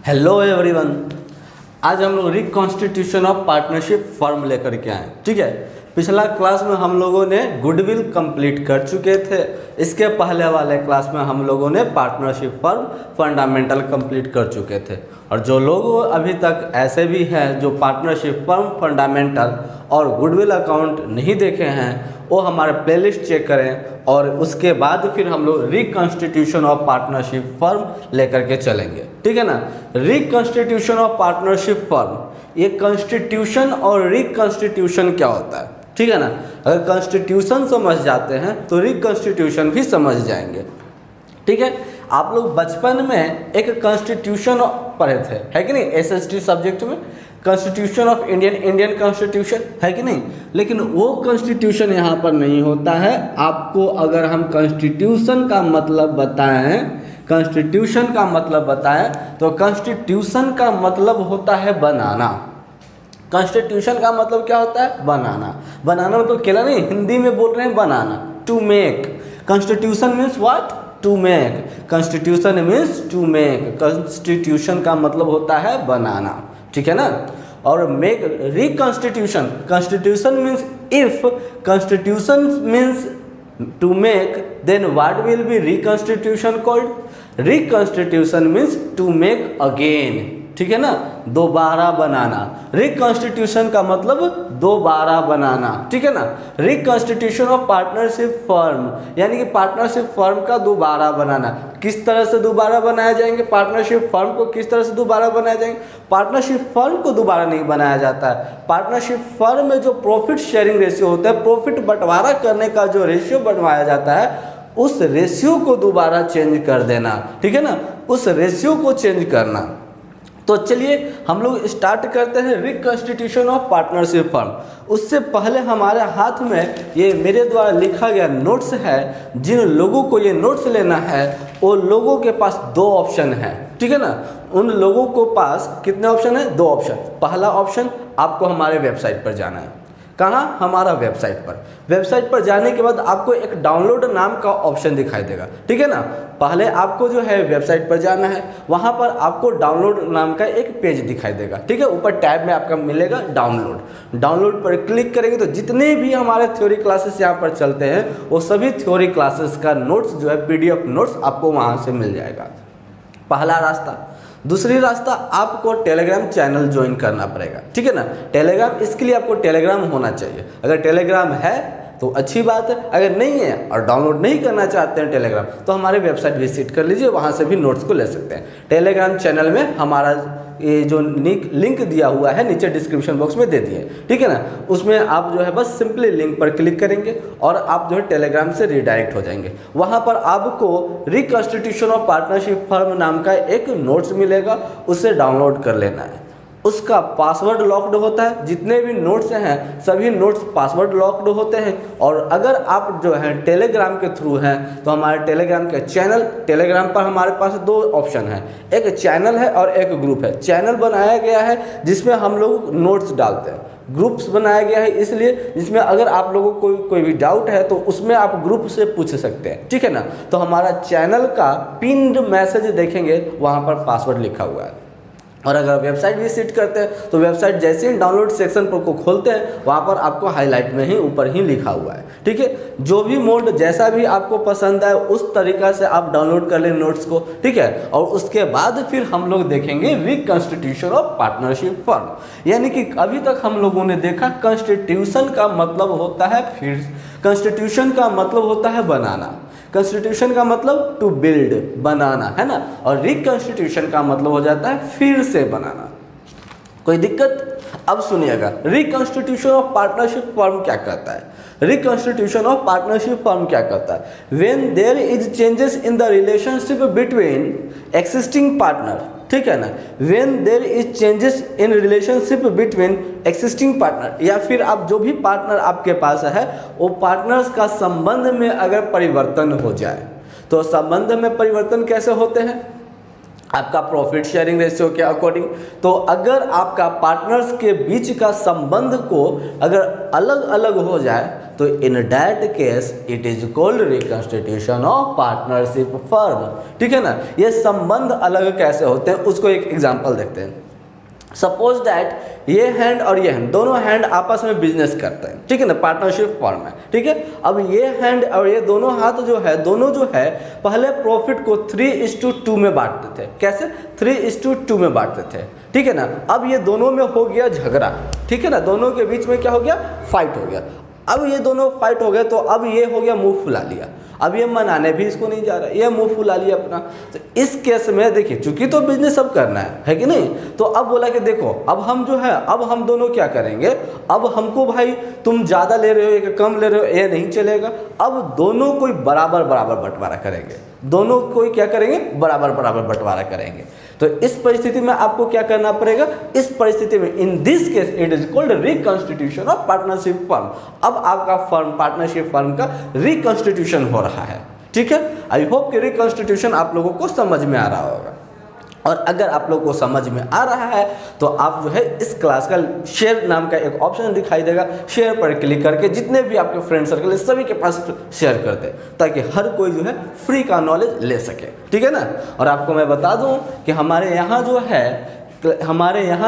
Hello everyone. आज हम लोग रिकॉन्स्टिट्यूशन ऑफ पार्टनरशिप फर्म लेकर के आए। ठीक है, पिछला क्लास में हम लोगों ने गुडविल कंप्लीट कर चुके थे। इसके पहले वाले क्लास में हम लोगों ने पार्टनरशिप फर्म फंडामेंटल कंप्लीट कर चुके थे। और जो लोग अभी तक ऐसे भी हैं जो पार्टनरशिप फर्म फंडामेंटल और गुडविल अकाउंट नहीं देखे हैं, वो हमारे प्लेलिस्ट चेक करें और उसके बाद फिर हम लोग रिकॉन्स्टिट्यूशन ऑफ पार्टनरशिप फर्म लेकर के चलेंगे। ठीक है ना। रिकॉन्स्टिट्यूशन ऑफ पार्टनरशिप फर्म, ये कॉन्स्टिट्यूशन और रिकॉन्स्टिट्यूशन क्या होता है, ठीक है ना। अगर कॉन्स्टिट्यूशन समझ जाते हैं तो रिकॉन्स्टिट्यूशन भी समझ जाएंगे। ठीक है, आप लोग बचपन में एक कॉन्स्टिट्यूशन पढ़े थे, है कि नहीं, एसएसटी सब्जेक्ट में कॉन्स्टिट्यूशन ऑफ इंडियन कॉन्स्टिट्यूशन, है कि नहीं। लेकिन वो कॉन्स्टिट्यूशन यहाँ पर नहीं होता है। आपको अगर हम कॉन्स्टिट्यूशन का मतलब बताएं, कॉन्स्टिट्यूशन का मतलब बताएं तो कॉन्स्टिट्यूशन का मतलब होता है बनाना। कॉन्स्टिट्यूशन का मतलब क्या होता है? बनाना। बनाना मतलब अकेला नहीं, हिंदी में बोल रहे हैं बनाना, to make. Constitution means what? To make. Constitution means to make. Constitution का मतलब होता है बनाना, ठीक है ना। और make reconstitution, constitution means if, constitution means to make, then what will be reconstitution called? Reconstitution means to make again, ठीक है ना, दोबारा बनाना। रिकॉन्स्टिट्यूशन का मतलब दोबारा बनाना, ठीक है ना। रिकॉन्स्टिट्यूशन ऑफ पार्टनरशिप फर्म, यानी कि पार्टनरशिप फर्म का दोबारा बनाना। किस तरह से दोबारा बनाया जाएंगे? पार्टनरशिप फर्म को किस तरह से दोबारा बनाया जाएंगे? पार्टनरशिप फर्म को दोबारा नहीं बनाया जाता है। पार्टनरशिप फर्म में जो प्रॉफिट शेयरिंग रेशियो होता है, प्रॉफिट बंटवारा करने का जो रेशियो बनवाया जाता है, उस रेशियो को दोबारा चेंज कर देना, ठीक है ना, उस रेशियो को चेंज करना। तो चलिए हम लोग स्टार्ट करते हैं रिकॉन्स्टिट्यूशन ऑफ पार्टनरशिप फर्म। उससे पहले हमारे हाथ में ये मेरे द्वारा लिखा गया नोट्स है। जिन लोगों को ये नोट्स लेना है वो लोगों के पास दो ऑप्शन है, ठीक है ना। उन लोगों को पास कितने ऑप्शन है? दो ऑप्शन। पहला ऑप्शन, आपको हमारे वेबसाइट पर जाना है। कहाँ? हमारा वेबसाइट पर। वेबसाइट पर जाने के बाद आपको एक डाउनलोड नाम का ऑप्शन दिखाई देगा, ठीक है ना। पहले आपको जो है वेबसाइट पर जाना है, वहाँ पर आपको डाउनलोड नाम का एक पेज दिखाई देगा, ठीक है। ऊपर टैब में आपका मिलेगा डाउनलोड। डाउनलोड पर क्लिक करेंगे तो जितने भी हमारे थ्योरी क्लासेस यहाँ पर चलते हैं वो सभी थ्योरी क्लासेस का नोट्स जो है PDF नोट्स आपको वहाँ से मिल जाएगा। पहला रास्ता। दूसरी रास्ता, आपको टेलीग्राम चैनल ज्वाइन करना पड़ेगा, ठीक है ना। टेलीग्राम, इसके लिए आपको टेलीग्राम होना चाहिए। अगर टेलीग्राम है तो अच्छी बात है, अगर नहीं है और डाउनलोड नहीं करना चाहते हैं टेलीग्राम, तो हमारे वेबसाइट विजिट कर लीजिए, वहाँ से भी नोट्स को ले सकते हैं। टेलीग्राम चैनल में हमारा ये जो लिंक दिया हुआ है नीचे डिस्क्रिप्शन बॉक्स में दे दिए, ठीक है ना। उसमें आप जो है बस सिंपली लिंक पर क्लिक करेंगे और आप जो है टेलीग्राम से रिडायरेक्ट हो जाएंगे। वहाँ पर आपको रिकॉन्स्टिट्यूशन ऑफ पार्टनरशिप फर्म नाम का एक नोट्स मिलेगा, उसे डाउनलोड कर लेना है। उसका पासवर्ड लॉक्ड होता है। जितने भी नोट्स हैं सभी नोट्स पासवर्ड लॉक्ड होते हैं। और अगर आप जो है टेलीग्राम के थ्रू हैं तो हमारे टेलीग्राम के चैनल, टेलीग्राम पर हमारे पास दो ऑप्शन है, एक चैनल है और एक ग्रुप है। चैनल बनाया गया है जिसमें हम लोग नोट्स डालते हैं। ग्रुप्स बनाया गया है इसलिए जिसमें अगर आप लोगों को कोई भी डाउट है तो उसमें आप ग्रुप से पूछ सकते हैं, ठीक है ना। तो हमारा चैनल का पिन्ड मैसेज देखेंगे, वहाँ पर पासवर्ड लिखा हुआ है। और अगर वेबसाइट विजिट करते हैं तो वेबसाइट जैसे ही डाउनलोड सेक्शन पर को खोलते हैं वहाँ पर आपको हाईलाइट में ही ऊपर ही लिखा हुआ है, ठीक है। जो भी मोड जैसा भी आपको पसंद आए उस तरीक़ा से आप डाउनलोड कर लें नोट्स को, ठीक है। और उसके बाद फिर हम लोग देखेंगे रिकॉन्स्टिट्यूशन ऑफ पार्टनरशिप फर्म। यानी कि अभी तक हम लोगों ने देखा कॉन्स्टिट्यूशन का मतलब होता है फिर, कॉन्स्टिट्यूशन का मतलब होता है बनाना। कॉन्स्टिट्यूशन का मतलब टू बिल्ड, बनाना, है ना। और रिकॉन्स्टिट्यूशन का मतलब हो जाता है फिर से बनाना। कोई दिक्कत? अब सुनिएगा, रिकॉन्स्टिट्यूशन ऑफ पार्टनरशिप फर्म क्या कहता है। रिकॉन्स्टिट्यूशन ऑफ पार्टनरशिप फर्म क्या कहता है? When there is changes in the relationship between existing partner, ठीक है ना। When there is changes in relationship between existing partner, या फिर आप जो भी पार्टनर आपके पास है वो पार्टनर्स का संबंध में अगर परिवर्तन हो जाए। तो संबंध में परिवर्तन कैसे होते हैं? आपका प्रॉफिट शेयरिंग रेशियो के अकॉर्डिंग। तो अगर आपका पार्टनर्स के बीच का संबंध को अगर अलग अलग हो जाए तो इन that case it is called reconstitution of partnership firm. ठीक है ना, ये संबंध अलग कैसे होते हैं उसको एक एग्जांपल देखते हैं। सपोज दैट ये हैंड और ये हैंड, दोनों हैंड आपस में बिजनेस करते हैं, ठीक है ना, पार्टनरशिप फॉर्म है। ठीक है, अब ये हैंड और ये दोनों हाथ जो है, दोनों जो है पहले प्रॉफिट को 3:2 में बांटते थे। कैसे? 3:2 में बांटते थे। ठीक है ना, अब ये दोनों में हो गया झगड़ा। ठीक है ना, दोनों के बीच में क्या हो गया? फाइट हो गया। अब ये दोनों फाइट हो गए तो अब ये हो गया मुंह फुला लिया। अब ये मनाने भी इसको नहीं जा रहा, ये मुंह फुला लिया अपना। तो इस केस में देखिए, चूंकि तो बिजनेस सब करना है कि नहीं, तो अब बोला कि देखो अब हम जो है, अब हम दोनों क्या करेंगे, अब हमको भाई तुम ज़्यादा ले रहे हो या कम ले रहे हो ये नहीं चलेगा। अब दोनों कोई बराबर बराबर बंटवारा करेंगे, दोनों कोई क्या करेंगे? बराबर बराबर बंटवारा करेंगे। तो इस परिस्थिति में आपको क्या करना पड़ेगा? इस परिस्थिति में इन this case it is called reconstitution of partnership firm. अब आपका फर्म, पार्टनरशिप फर्म का रिकंस्टिट्यूशन हो रहा है। ठीक है, आई होप कि रिकंस्टिट्यूशन आप लोगों को समझ में आ रहा होगा। और अगर आप लोगों को समझ में आ रहा है तो आप जो है इस क्लास का शेयर नाम का एक ऑप्शन दिखाई देगा, शेयर पर क्लिक करके जितने भी आपके फ्रेंड सर्कल है सभी के पास शेयर कर दे, ताकि हर कोई जो है फ्री का नॉलेज ले सके। ठीक है ना, और आपको मैं बता दूं कि हमारे यहाँ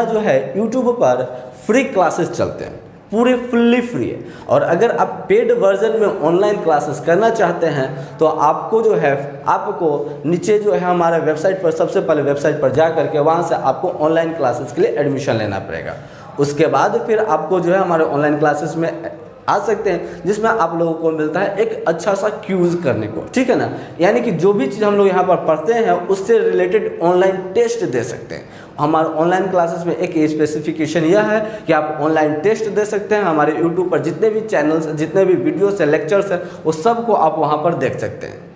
जो है यूट्यूब पर फ्री क्लासेस चलते हैं, पूरे फुल्ली फ्री है। और अगर आप पेड वर्जन में ऑनलाइन क्लासेस करना चाहते हैं तो आपको जो है, आपको नीचे जो है हमारे वेबसाइट पर, सबसे पहले वेबसाइट पर जा करके वहाँ से आपको ऑनलाइन क्लासेस के लिए एडमिशन लेना पड़ेगा। उसके बाद फिर आपको जो है हमारे ऑनलाइन क्लासेस में आ सकते हैं, जिसमें आप लोगों को मिलता है एक अच्छा सा क्यूज करने को। ठीक है ना, यानी कि जो भी चीज़ हम लोग यहाँ पर पढ़ते हैं उससे रिलेटेड ऑनलाइन टेस्ट दे सकते हैं। हमारे ऑनलाइन क्लासेस में एक स्पेसिफिकेशन यह है कि आप ऑनलाइन टेस्ट दे सकते हैं। हमारे यूट्यूब पर जितने भी चैनल्स, जितने भी वीडियोस है, लेक्चर्स है, वो सब को आप वहाँ पर देख सकते हैं।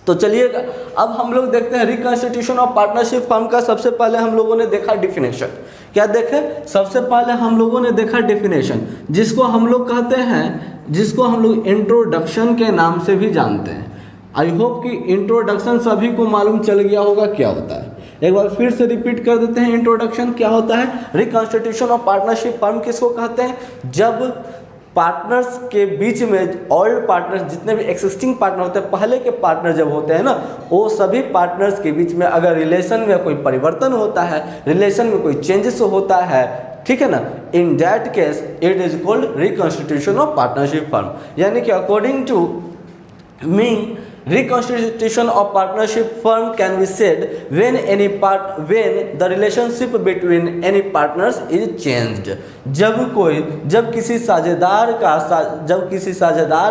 तो चलिएगा अब हम लोग देखते हैं रिकंस्टिट्यूशन ऑफ पार्टनरशिप फर्म का। सबसे पहले हम लोगों ने देखा डिफिनेशन। क्या देखे? सबसे पहले हम लोगों ने देखा डिफिनेशन, जिसको हम लोग कहते हैं, जिसको हम लोग इंट्रोडक्शन के नाम से भी जानते हैं। आई होप कि इंट्रोडक्शन सभी को मालूम चल गया होगा क्या होता है। एक बार फिर से रिपीट कर देते हैं, इंट्रोडक्शन क्या होता है। रिकंस्टिट्यूशन ऑफ पार्टनरशिप फर्म किसको कहते हैं? जब पार्टनर्स के बीच में ओल्ड पार्टनर्स, जितने भी एक्सिस्टिंग पार्टनर होते हैं, पहले के पार्टनर जब होते हैं ना, वो सभी पार्टनर्स के बीच में अगर रिलेशन में कोई परिवर्तन होता है, रिलेशन में कोई चेंजेस होता है, ठीक है ना, in that case it is called reconstitution of partnership firm. यानी कि according to me, reconstitution of partnership firm can be said when the relationship between any partners is changed। जब किसी साझेदार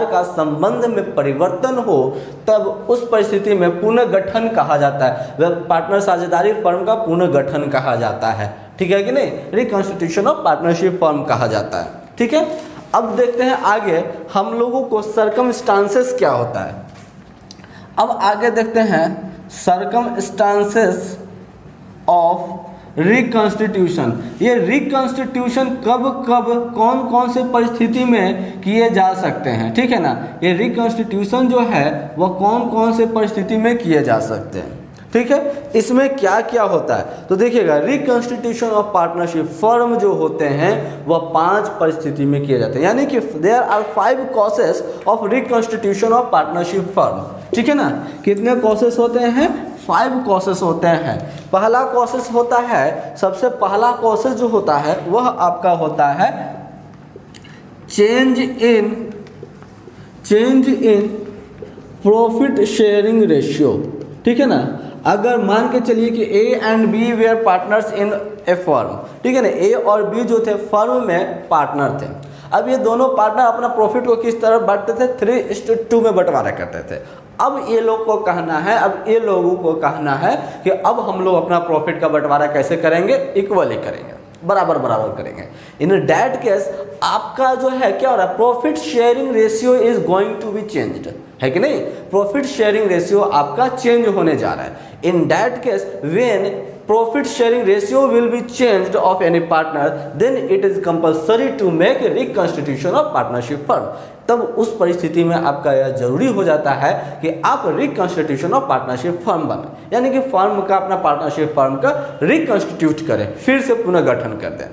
का संबंध में परिवर्तन हो, तब उस परिस्थिति में पुनर्गठन कहा जाता है। पार्टनर साझेदारी फर्म का पुनर्गठन कहा जाता है। ठीक है कि नहीं? रिकंस्टिट्यूशन ऑफ पार्टनरशिप फर्म कहा जाता है। ठीक है, अब देखते हैं आगे हम लोगों को सर्कमस्टांसेस क्या होता है। अब आगे देखते हैं सर्कमस्टांसेस ऑफ रिकंस्टिट्यूशन। ये रिकंस्टिट्यूशन कब कब, कौन कौन से परिस्थिति में किए जा सकते हैं। ठीक है ना, ये रिकंस्टिट्यूशन जो है वह कौन कौन से परिस्थिति में किए जा सकते हैं। ठीक है, इसमें क्या क्या होता है तो देखिएगा, रिकंस्टिट्यूशन ऑफ पार्टनरशिप फर्म जो होते हैं वह 5 परिस्थिति में किए जाते हैं। यानी कि there are 5 causes of reconstitution of partnership firm. ठीक है ना, कितने कॉसेस होते हैं? 5 कॉसेस होते हैं। पहला कॉसेस होता है, सबसे पहला कॉसेस जो होता है वह आपका होता है change in profit sharing ratio. ठीक है ना, अगर मान के चलिए कि A and B were partners in a firm. ठीक है ना, ए और बी जो थे फर्म में पार्टनर थे। अब ये दोनों पार्टनर अपना प्रॉफिट को किस तरह बांटते थे? 3:2 में बंटवारा करते थे। अब ये लोगों को कहना है कि अब हम लोग अपना प्रॉफिट का बंटवारा कैसे करेंगे? इक्वली करेंगे, बराबर बराबर करेंगे। इन दैट केस आपका जो है क्या हो रहा है? Profit sharing ratio is going to be changed, है कि नहीं? प्रॉफिट शेयरिंग रेशियो आपका चेंज होने जा रहा है। In that case when profit sharing ratio will be changed of any partner, then it is compulsory to make reconstitution of partnership firm. तब उस परिस्थिति में आपका यह जरूरी हो जाता है कि आप रिकंस्टिट्यूशन ऑफ पार्टनरशिप फर्म बने, यानी कि फर्म का, अपना पार्टनरशिप फर्म का रिकंस्टिट्यूट करें, फिर से पुनर्गठन कर दें।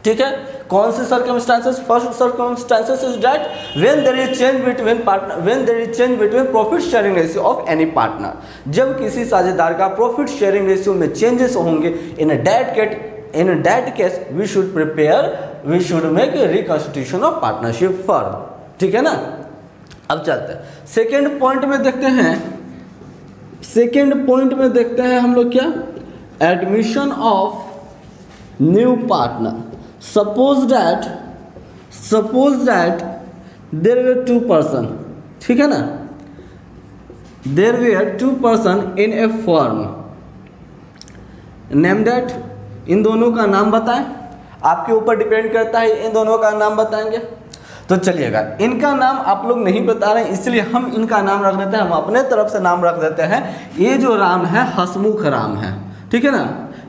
ठीक है, कौन से circumstances? First circumstances is that when there is change between partner, when there is change between profit sharing ratio of any partner, जब किसी साझेदार का प्रॉफिट शेयरिंग रेशियो में चेंजेस होंगे, in that case we should make reconstitution of partnership firm. ठीक है ना। अब चलते हैं सेकेंड पॉइंट में देखते हैं। सेकेंड पॉइंट में देखते हैं हम लोग क्या, admission of new partner. Suppose that there were 2 person, ठीक है ना, there were 2 person in a firm, name that, इन दोनों का नाम बताएं, आपके ऊपर डिपेंड करता है इन दोनों का नाम बताएंगे। तो चलिएगा, इनका नाम आप लोग नहीं बता रहे हैं इसलिए हम इनका नाम रख देते हैं, हम अपने तरफ से नाम रख देते हैं। ये जो राम है हसमुख राम है, ठीक है ना,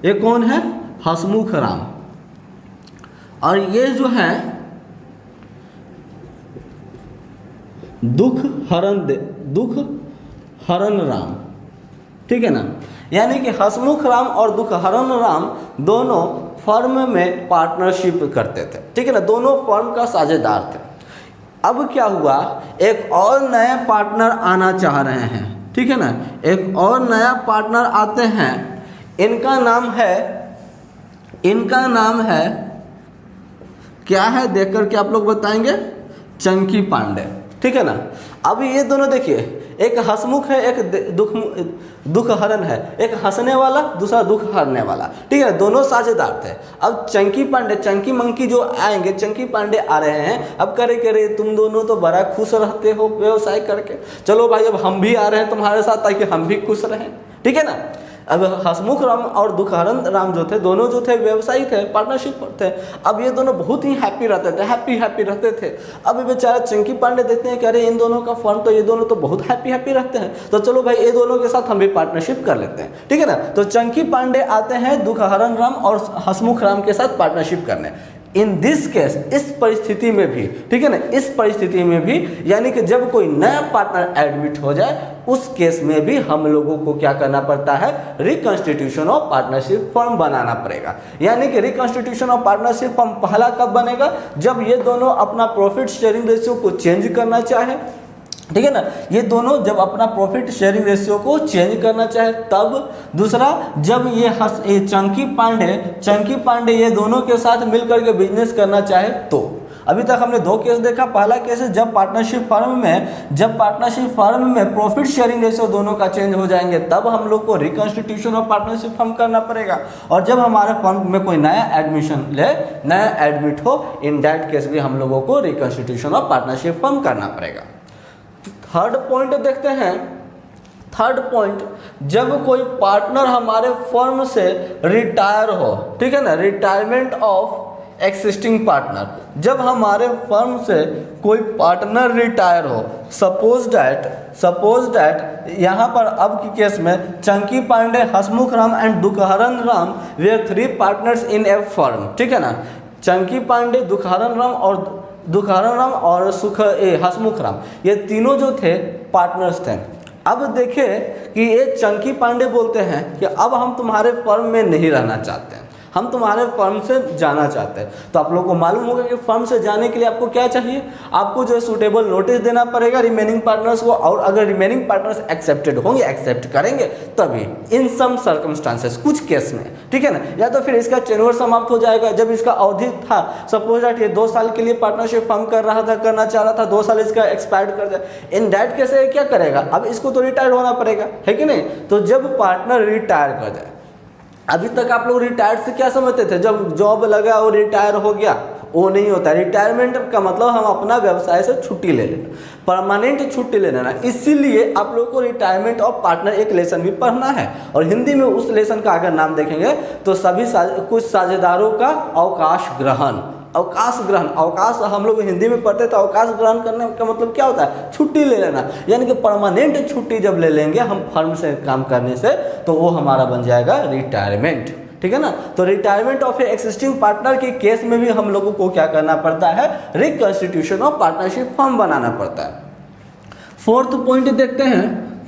ये कौन है? हसमुख राम। और ये जो है दुख हरण राम, ठीक है ना। यानी कि हसमुख राम और दुख हरण राम दोनों फर्म में पार्टनरशिप करते थे, ठीक है ना, दोनों फर्म का साझेदार थे। अब क्या हुआ, एक और नए पार्टनर आना चाह रहे हैं, ठीक है ना, एक और नया पार्टनर आते हैं, इनका नाम है क्या है, देख करके आप लोग बताएंगे, चंकी पांडे, ठीक है ना। अब ये दोनों देखिए, एक हसमुख है, एक दुख हरण है, एक हंसने वाला, दूसरा दुख हरने वाला, ठीक है, दोनों साझेदार थे। अब चंकी पांडे, चंकी मंकी जो आएंगे, चंकी पांडे आ रहे हैं, अब करे तुम दोनों तो बड़ा खुश रहते हो व्यवसाय करके, चलो भाई अब हम भी आ रहे हैं तुम्हारे साथ ताकि हम भी खुश रहें, ठीक है ना। अब हसमुख राम और दुखहरण राम जो थे, दोनों जो थे व्यवसायी थे, पार्टनरशिप थे। अब ये दोनों बहुत ही हैप्पी रहते थे। अब बेचारा चंकी पांडे देखते हैं कि अरे इन दोनों का फर्म तो, ये दोनों तो बहुत हैप्पी रहते हैं, तो चलो भाई ये दोनों के साथ हम भी पार्टनरशिप कर लेते हैं, ठीक है ना। तो चंकी पांडे आते हैं दुखहरण राम और हसमुख राम के साथ पार्टनरशिप करने। इन दिस केस, इस परिस्थिति में भी, ठीक है ना, इस परिस्थिति में भी, यानी कि जब कोई नया पार्टनर एडमिट हो जाए, उस केस में भी हम लोगों को क्या करना पड़ता है, रिकंस्टिट्यूशन ऑफ पार्टनरशिप फर्म बनाना पड़ेगा। यानी कि रिकंस्टिट्यूशन ऑफ पार्टनरशिप फर्म पहला कब बनेगा, जब ये दोनों अपना प्रॉफिट शेयरिंग रेशियो को चेंज करना चाहे, ठीक है ना, ये दोनों जब अपना प्रॉफिट शेयरिंग रेशियो को चेंज करना चाहे तब। दूसरा, जब ये चंकी पांडे ये दोनों के साथ मिलकर के बिजनेस करना चाहे तो। अभी तक हमने 2 केस देखा। पहला केस है जब पार्टनरशिप फर्म में प्रॉफिट शेयरिंग रेशियो दोनों का चेंज हो जाएंगे, तब हम लोग को रिकंस्टिट्यूशन ऑफ पार्टनरशिप फर्म करना पड़ेगा। और जब हमारे फर्म में कोई नया एडमिट हो, इन दैट केस भी हम लोगों को रिकंस्टिट्यूशन ऑफ पार्टनरशिप फर्म करना पड़ेगा। थर्ड पॉइंट देखते हैं। थर्ड पॉइंट, जब कोई पार्टनर हमारे फर्म से रिटायर हो, ठीक है ना, रिटायरमेंट ऑफ एक्सिस्टिंग पार्टनर, जब हमारे फर्म से कोई पार्टनर रिटायर हो, सपोज दैट यहाँ पर अब की केस में चंकी पांडे, हसमुख राम एंड दुखहरण राम वे 3 पार्टनर्स इन ए फर्म, ठीक है ना। चंकी पांडे, दुखहरण राम और हसमुख राम, ये तीनों जो थे पार्टनर्स थे। अब देखें कि ये चंकी पांडे बोलते हैं कि अब हम तुम्हारे फर्म में नहीं रहना चाहते हैं, हम तुम्हारे फर्म से जाना चाहते हैं। तो आप लोगों को मालूम होगा कि फर्म से जाने के लिए आपको क्या चाहिए, आपको जो है सूटेबल नोटिस देना पड़ेगा रिमेनिंग पार्टनर्स को, और अगर रिमेनिंग पार्टनर्स एक्सेप्टेड होंगे, एक्सेप्ट करेंगे, तभी इन सम सर्कमस्टांसेस, कुछ केस में, ठीक है ना, या तो फिर इसका टेन्योर समाप्त हो जाएगा जब इसका अवधि था। सपोज दैट ये 2 साल के लिए पार्टनरशिप फर्म करना चाह रहा था, 2 साल इसका एक्सपायर्ड कर जाए, इन दैट केस क्या करेगा, अब इसको तो रिटायर होना पड़ेगा, है कि नहीं। तो जब पार्टनर रिटायर कर जाए, अभी तक आप लोग रिटायर्ड से क्या समझते थे, जब जॉब लगा और रिटायर हो गया, वो नहीं होता। रिटायरमेंट का मतलब हम अपना व्यवसाय से छुट्टी ले लेना, परमानेंट छुट्टी ले लेना। इसीलिए आप लोग को रिटायरमेंट ऑफ पार्टनर एक लेसन भी पढ़ना है, और हिंदी में उस लेसन का अगर नाम देखेंगे तो सभी कुछ साझेदारों का अवकाश ग्रहण, अवकाश ग्रहण, अवकाश हम लोग हिंदी में पढ़ते तो अवकाश ग्रहण करने का मतलब क्या होता है, छुट्टी ले लेना, यानी कि परमानेंट छुट्टी जब ले लेंगे हम फर्म से काम करने से तो वो हमारा बन जाएगा रिटायरमेंट, ठीक है ना। तो retirement of A existing partner के केस में भी हम लोगों को क्या करना पड़ता है, रिकॉन्स्टिट्यूशन ऑफ पार्टनरशिप फर्म बनाना पड़ता है। फोर्थ पॉइंट देखते हैं,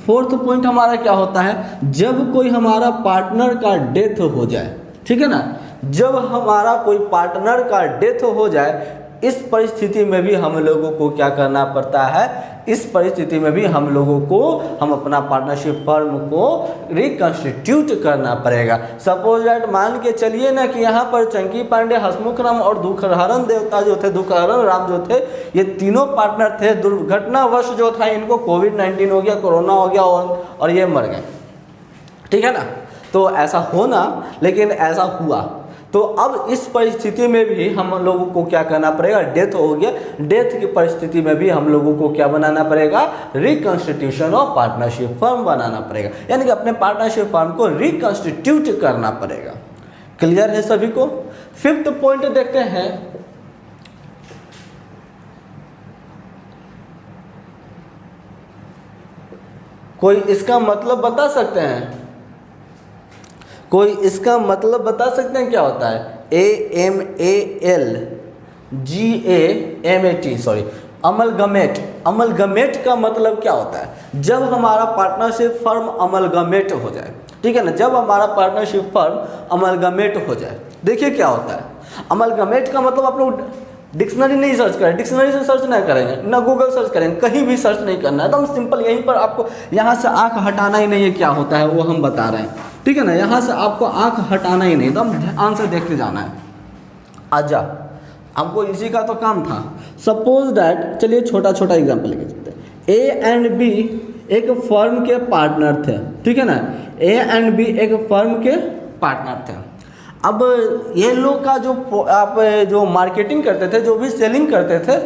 फोर्थ पॉइंट हमारा क्या होता है, जब कोई हमारा पार्टनर का डेथ हो जाए, ठीक है ना, जब हमारा कोई पार्टनर का डेथ हो जाए, इस परिस्थिति में भी हम लोगों को क्या करना पड़ता है, इस परिस्थिति में भी हम लोगों को हम अपना पार्टनरशिप फर्म को रिकॉन्स्टिट्यूट करना पड़ेगा। सपोज दैट मान के चलिए ना कि यहाँ पर चंकी पांडे, हसमुख राम और दुखहरण देवता जो थे, दुखहरण राम जो थे, ये तीनों पार्टनर थे। दुर्घटनावश जो था इनको कोविड-19 हो गया, कोरोना हो गया और ये मर गए, ठीक है ना। तो ऐसा होना, लेकिन ऐसा हुआ, तो अब इस परिस्थिति में भी हम लोगों को क्या करना पड़ेगा, डेथ हो गया, डेथ की परिस्थिति में भी हम लोगों को क्या बनाना पड़ेगा, रिकॉन्स्टिट्यूशन ऑफ पार्टनरशिप फर्म बनाना पड़ेगा, यानी कि अपने पार्टनरशिप फर्म को रिकॉन्स्टिट्यूट करना पड़ेगा। क्लियर है सभी को। फिफ्थ पॉइंट देखते हैं, कोई इसका मतलब बता सकते हैं, कोई इसका मतलब बता सकते हैं क्या होता है, AMALGAMAT, सॉरी, अमलगमेट। अमलगमेट का मतलब क्या होता है, जब हमारा पार्टनरशिप फर्म अमलगमेट हो जाए, ठीक है ना, जब हमारा पार्टनरशिप फर्म अमलगमेट हो जाए, देखिए क्या होता है। अमलगमेट का मतलब आप लोग डिक्शनरी नहीं सर्च करें, डिक्शनरी से सर्च नहीं करेंगे, ना गूगल सर्च करेंगे, कहीं भी सर्च नहीं करना है, एकदम सिंपल, यहीं पर आपको यहाँ से आंख हटाना ही नहीं है, क्या होता है वो हम बता रहे हैं, ठीक है ना। यहाँ से आपको आंख हटाना ही नहीं, एकदम ध्यान से देखते जाना है। आजा, हमको इसी का तो काम था। सपोज दैट, चलिए छोटा छोटा एग्जाम्पल लेके चलते हैं। A एंड B एक फर्म के पार्टनर थे, ठीक है ना, A एंड B एक फर्म के पार्टनर थे। अब ये लोग का जो आप जो मार्केटिंग करते थे, जो भी सेलिंग करते थे,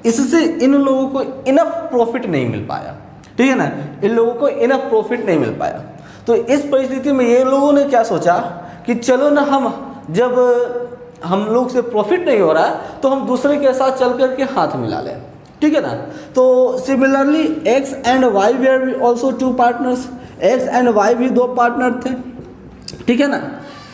इससे इन लोगों को इनफ प्रॉफिट नहीं मिल पाया, ठीक है ना, इन लोगों को इनफ प्रॉफिट नहीं मिल पाया। तो इस परिस्थिति में ये लोगों ने क्या सोचा कि चलो ना, हम जब हम लोग से प्रॉफिट नहीं हो रहा है तो हम दूसरे के साथ चल करके हाथ मिला लें, ठीक है ना। तो similarly X and Y were also two partners, X and Y भी दो पार्टनर थे, ठीक है ना,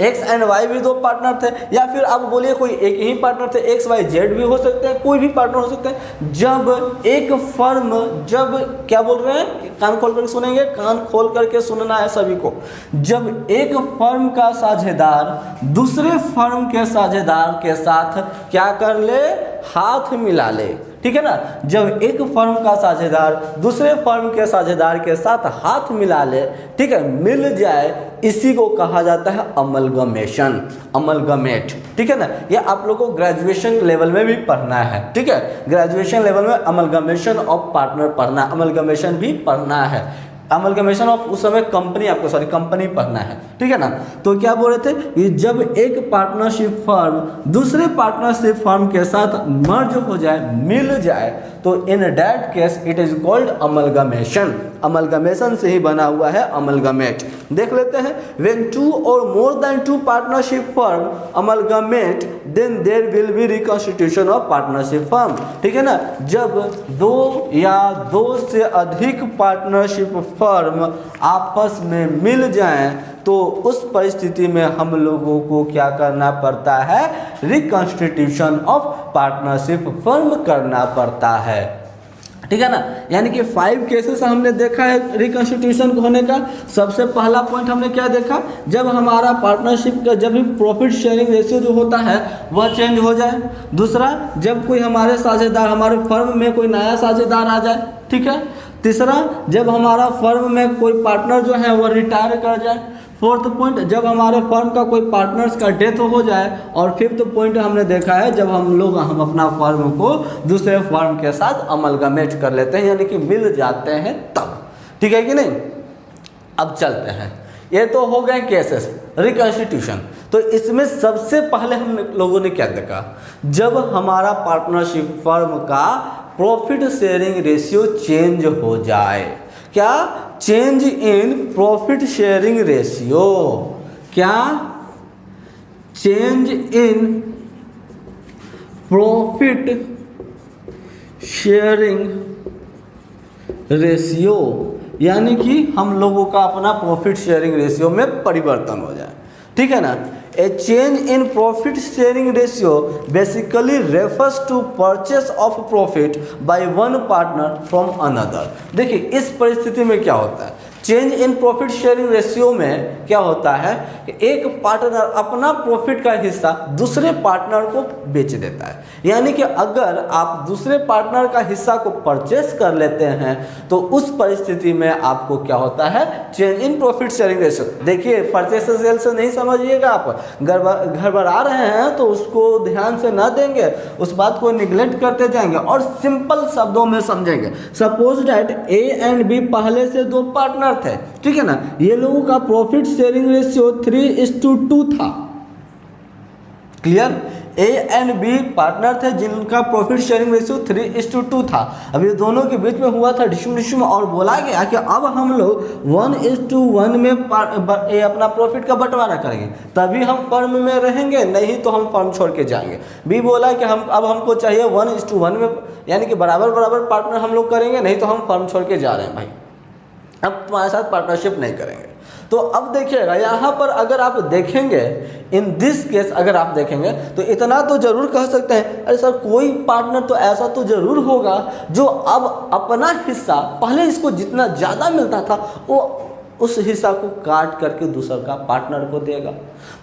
X एंड Y भी दो पार्टनर थे, या फिर आप बोलिए कोई एक ही पार्टनर थे, X Y Z भी हो सकते हैं, कोई भी पार्टनर हो सकते हैं। जब एक फर्म, जब क्या बोल रहे हैं, कान खोल करके सुनेंगे, कान खोल करके सुनना है सभी को। जब एक फर्म का साझेदार दूसरे फर्म के साझेदार के साथ क्या कर ले, हाथ मिला ले, ठीक है ना, जब एक फर्म का साझेदार दूसरे फर्म के साझेदार के साथ हाथ मिला ले, ठीक है, मिल जाए, इसी को कहा जाता है अमलगमेशन, अमलगमेट, ठीक है ना। ये आप लोगों को ग्रेजुएशन लेवल में भी पढ़ना है, ठीक है, ग्रेजुएशन लेवल में अमलगमेशन ऑफ पार्टनर पढ़ना, अमलगमेशन भी पढ़ना है। अमलगमेशन ऑफ उस समय कंपनी, आपको सॉरी कंपनी पढ़ना है, ठीक है ना। तो क्या बोल रहे थे कि जब एक पार्टनरशिप फर्म दूसरे पार्टनरशिप फर्म के साथ मर्ज हो जाए, मिल जाए, तो इन that case it is called amalgamation. Amalgamation से ही बना हुआ है अमलगमेट। देख लेते हैं, व्हेन टू और more than two partnership firm amalgamate then there will be reconstitution of partnership firm, ठीक है ना। जब दो या दो से अधिक पार्टनरशिप फर्म आपस में मिल जाएं, तो उस परिस्थिति में हम लोगों को क्या करना पड़ता है, रिकॉन्स्टिट्यूशन ऑफ पार्टनरशिप फर्म करना पड़ता है, ठीक है ना। यानी कि 5 केसेस हमने देखा है रिकॉन्स्टिट्यूशन होने का। सबसे पहला पॉइंट हमने क्या देखा, जब हमारा पार्टनरशिप का जब भी प्रॉफिट शेयरिंग रेशियो जो होता है वह चेंज हो जाए। दूसरा, जब कोई हमारे साझेदार, हमारे फर्म में कोई नया साझेदार आ जाए, ठीक है। तीसरा, जब हमारा फर्म में कोई पार्टनर जो है वह रिटायर कर जाए। फोर्थ पॉइंट, जब हमारे फर्म का कोई पार्टनर्स का डेथ हो जाए। और फिफ्थ पॉइंट हमने देखा है, जब हम अपना फर्म को दूसरे फर्म के साथ अमलगमेट कर लेते हैं, यानी कि मिल जाते हैं तब, ठीक है कि नहीं। अब चलते हैं, ये तो हो गए केसेस रिकॉन्स्टिट्यूशन। तो इसमें सबसे पहले हम लोगों ने क्या देखा, जब हमारा पार्टनरशिप फर्म का प्रॉफिट शेयरिंग रेशियो चेंज हो जाए। क्या, change in profit sharing ratio. क्या, change in profit sharing ratio, यानी कि हम लोगों का अपना प्रॉफिट शेयरिंग रेशियो में परिवर्तन हो जाए, ठीक है ना। A change in profit sharing ratio basically refers to purchase of profit by one partner from another. देखिए इस परिस्थिति में क्या होता है, change in profit sharing ratio में क्या होता है कि एक पार्टनर अपना प्रॉफिट का हिस्सा दूसरे पार्टनर को बेच देता है। यानी कि अगर आप दूसरे पार्टनर का हिस्सा को परचेस कर लेते हैं तो उस परिस्थिति में आपको क्या होता है, change in profit sharing ratio. देखिए परचेस से सेल से नहीं समझिएगा, आप गड़बड़ा रहे हैं तो उसको ध्यान से ना देंगे, उस बात को निगलेक्ट करते जाएंगे और सिंपल शब्दों में समझेंगे। Suppose that A and B पहले से दो पार्टनर थे, ठीक है ना। ये लोगों का प्रॉफिट शेयरिंग रेशियो 3:2 था। Clear, A and B partner थे जिनका प्रॉफिट शेयरिंग रेशियो 3:2 था। अब ये दोनों के बीच में हुआ था डिस्ट्रीब्यूशन और बोला गया कि अब हम लोग 1:1 में अपना प्रॉफिट का बंटवारा करेंगे, तभी हम फर्म में रहेंगे, नहीं तो हम फर्म छोड़ के जाएंगे। बी बोला कि हमको चाहिए 1:1 में, यानी कि बराबर बराबर पार्टनर हम लोग करेंगे, नहीं तो हम फर्म छोड़ के जा रहे हैं भाई, अब तुम्हारे साथ पार्टनरशिप नहीं करेंगे। तो अब देखिएगा यहाँ पर अगर आप देखेंगे, इन दिस केस अगर आप देखेंगे तो इतना तो जरूर कह सकते हैं, अरे सर कोई पार्टनर तो ऐसा तो जरूर होगा जो अब अपना हिस्सा, पहले इसको जितना ज़्यादा मिलता था वो उस हिस्सा को काट करके दूसरे का पार्टनर को देगा,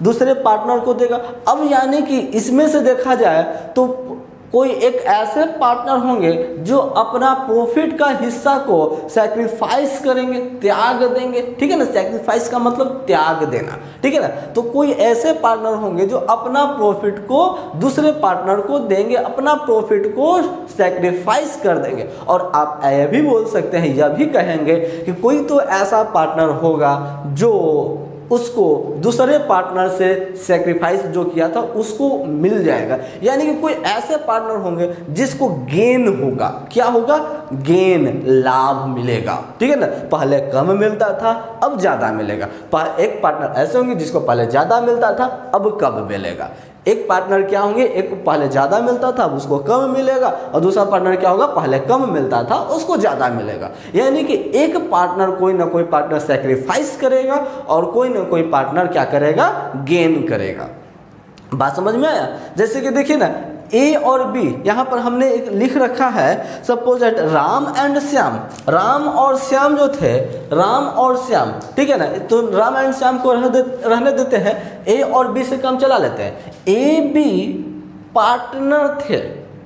दूसरे पार्टनर को देगा। अब यानी कि इसमें से देखा जाए तो कोई एक ऐसे पार्टनर होंगे जो अपना प्रॉफिट का हिस्सा को सैक्रिफाइस करेंगे, त्याग देंगे, ठीक है ना। सैक्रिफाइस का मतलब त्याग देना, ठीक है ना। तो कोई ऐसे पार्टनर होंगे जो अपना प्रॉफिट को दूसरे पार्टनर को देंगे, अपना प्रॉफिट को सैक्रिफाइस कर देंगे। और आप यह भी बोल सकते हैं, यह भी कहेंगे कि कोई तो ऐसा पार्टनर होगा जो उसको दूसरे पार्टनर से सैक्रिफाइस जो किया था उसको मिल जाएगा। यानी कि कोई ऐसे पार्टनर होंगे जिसको गेन होगा, क्या होगा, गेन, लाभ मिलेगा, ठीक है ना। पहले कम मिलता था अब ज़्यादा मिलेगा। एक पार्टनर ऐसे होंगे जिसको पहले ज़्यादा मिलता था अब कम मिलेगा। एक पार्टनर क्या होंगे, एक को पहले ज़्यादा मिलता था अब उसको कम मिलेगा, और दूसरा पार्टनर क्या होगा, पहले कम मिलता था उसको ज़्यादा मिलेगा। यानी कि एक पार्टनर, कोई ना कोई पार्टनर सैक्रिफाइस करेगा और कोई ना कोई पार्टनर क्या करेगा, गेन करेगा। बात समझ में आया। जैसे कि देखिए ना, ए और बी, यहाँ पर हमने एक लिख रखा है, suppose that Ram and Shyam, Ram और श्याम जो थे, राम और श्याम, ठीक है ना। तो राम एंड श्याम को रहने देते हैं, ए और बी से काम चला लेते हैं। ए बी पार्टनर थे,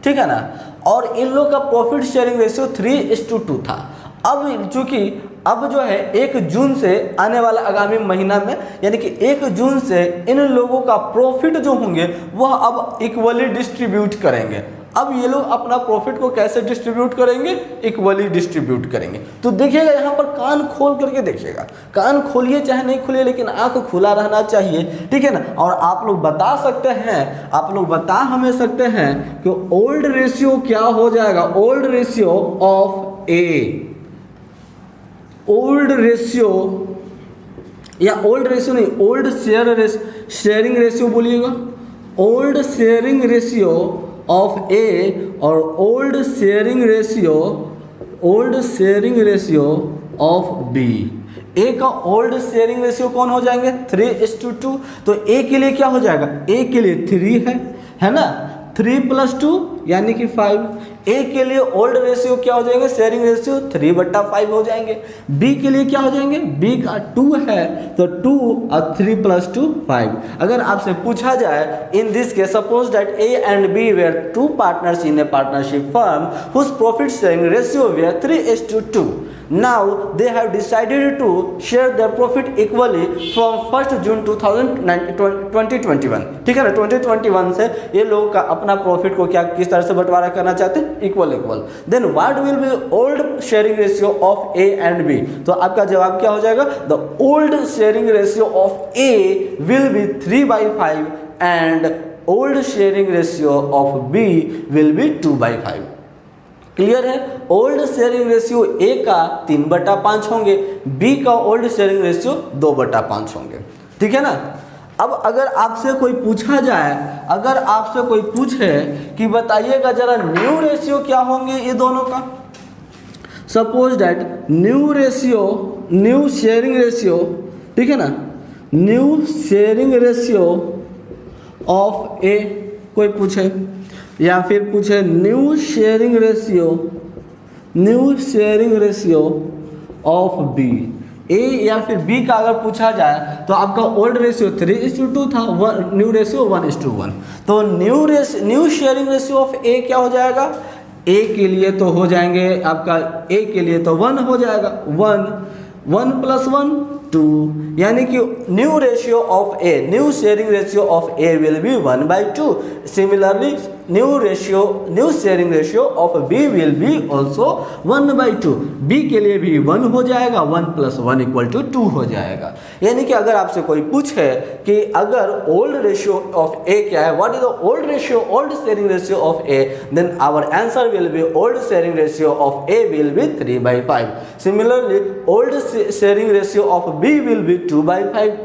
ठीक है ना, और इन लोग का प्रॉफिट शेयरिंग रेशियो 3:2 था। अब चूंकि अब जो है 1 जून से आने वाला आगामी महीना में, यानी कि 1 जून से इन लोगों का प्रॉफिट जो होंगे वह अब इक्वली डिस्ट्रीब्यूट करेंगे। अब ये लोग अपना प्रॉफिट को कैसे डिस्ट्रीब्यूट करेंगे, इक्वली डिस्ट्रीब्यूट करेंगे। तो देखिएगा यहाँ पर कान खोल करके देखिएगा, कान खोलिए चाहे नहीं खोलिए लेकिन आंख खुला रहना चाहिए, ठीक है ना। और आप लोग बता सकते हैं, आप लोग बता हमें सकते हैं कि ओल्ड रेशियो क्या हो जाएगा, old ratio of A, old ratio या ओल्ड रेशियो नहीं, ओल्ड शेयरिंग रेशियो बोलिएगा, old sharing ratio of A और old sharing ratio of B. A का ओल्ड शेयरिंग रेशियो कौन हो जाएंगे, 3:2। तो ए के लिए क्या हो जाएगा, ए के लिए 3 है ना, 3 + 2 यानी कि 5। ए के लिए ओल्ड रेशियो क्या हो जाएंगे, शेयरिंग रेशियो 3/5 हो जाएंगे। बी के लिए क्या हो जाएंगे, बी का 2 है तो 2 और 3 + 2 5। अगर आपसे पूछा जाए in this case, suppose that A and B were 2 partners in a partnership firm whose profit sharing ratio were 3:2। Now they have decided to share their profit equally from 1 June 2021, ठीक है ना। 2021 से ये लोग का अपना प्रॉफिट को क्या किस तरह से बंटवारा करना चाहते हैं, equal. Then what will be old sharing ratio of A and B. तो आपका जवाब क्या हो जाएगा, the old sharing ratio of A will be 3/5 and old sharing ratio of B will be 2/5। Clear है। ओल्ड शेयरिंग रेशियो ए का 3/5 होंगे, B का ओल्ड शेयरिंग रेशियो 2/5 होंगे, ठीक है ना। अब अगर आपसे कोई पूछा जाए, अगर आपसे कोई पूछे कि बताइएगा जरा न्यू रेशियो क्या होंगे ये दोनों का, suppose that new ratio, new sharing ratio, ठीक है ना, new sharing ratio of A कोई पूछे, या फिर पूछे new sharing ratio, new sharing ratio of B, A या फिर बी का अगर पूछा जाए तो आपका ओल्ड रेशियो 3:2 था, न्यू रेशियो 1:1, तो new sharing ratio of A क्या हो जाएगा, ए के लिए तो हो जाएंगे आपका, ए के लिए तो 1 हो जाएगा, 1 + 1 2, यानी कि new ratio of A, new sharing ratio of A will be 1/2। Similarly new sharing ratio of B will be also 1/2। B के लिए भी 1 हो जाएगा, 1 + 1 = 2 हो जाएगा। यानी कि अगर आपसे कोई पूछे कि अगर ओल्ड रेशियो ऑफ ए क्या है, what is the old ratio, old sharing ratio of A, then our answer will be old sharing ratio of A will be 3/5। Similarly old sharing ratio of B will be 2/5।